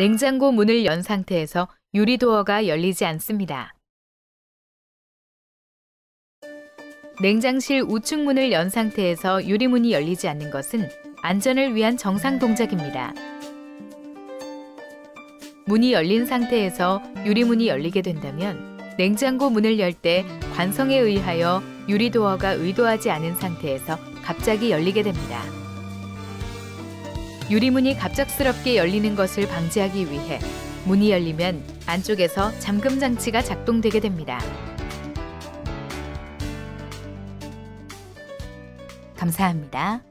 냉장고 문을 연 상태에서 유리도어가 열리지 않습니다. 냉장실 우측 문을 연 상태에서 유리문이 열리지 않는 것은 안전을 위한 정상 동작입니다. 문이 열린 상태에서 유리문이 열리게 된다면 냉장고 문을 열 때 관성에 의하여 유리도어가 의도하지 않은 상태에서 갑자기 열리게 됩니다. 유리문이 갑작스럽게 열리는 것을 방지하기 위해 문이 열리면 안쪽에서 잠금 장치가 작동되게 됩니다. 감사합니다.